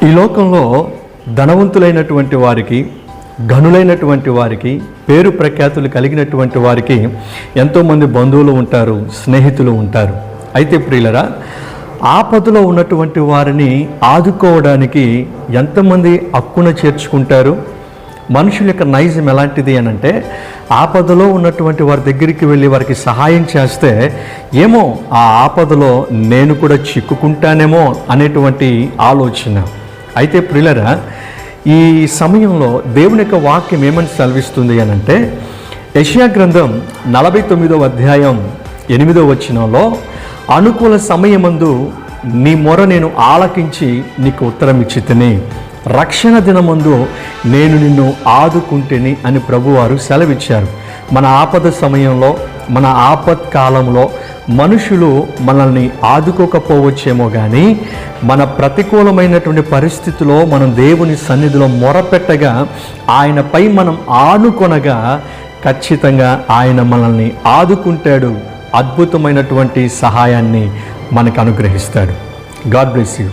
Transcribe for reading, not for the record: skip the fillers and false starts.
ఈ లోకంలో ధనవంతులైనటువంటి వారికి, ఘనులైనటువంటి వారికి, పేరు ప్రఖ్యాతులు కలిగినటువంటి వారికి ఎంతోమంది బంధువులు ఉంటారు, స్నేహితులు ఉంటారు. అయితే ప్రియులరా, ఆపదలో ఉన్నటువంటి వారిని ఆదుకోవడానికి ఎంతమంది హక్కున చేర్చుకుంటారు? మనుషుల యొక్క నైజం ఎలాంటిది అని అంటే, ఆపదలో ఉన్నటువంటి వారి దగ్గరికి వెళ్ళి వారికి సహాయం చేస్తే ఏమో ఆ ఆపదలో నేను కూడా చిక్కుకుంటానేమో అనేటువంటి ఆలోచన. అయితే ప్రియులరా, ఈ సమయంలో దేవుని యొక్క వాక్యం ఏమని సెలవిస్తుంది అని అంటే, యెషయా గ్రంథం 49వ అధ్యాయం 8వ వచనంలో, అనుకూల సమయమందు నీ మొర నేను ఆలకించి నీకు ఉత్తరం ఇచ్చితిని, రక్షణ దినమందు నేను నిన్ను ఆదుకుంటేని అని ప్రభువారు సెలవిచ్చారు. మన ఆపద సమయంలో, మన ఆపత్కాలంలో మనుషులు మనల్ని ఆదుకోకపోవచ్చేమో కానీ, మన ప్రతికూలమైనటువంటి పరిస్థితిలో మనం దేవుని సన్నిధిలో మొరపెట్టగా, ఆయనపై మనం ఆనుకొనగా ఖచ్చితంగా ఆయన మనల్ని ఆదుకుంటాడు, అద్భుతమైనటువంటి సహాయాన్ని మనకు అనుగ్రహిస్తాడు. God bless you.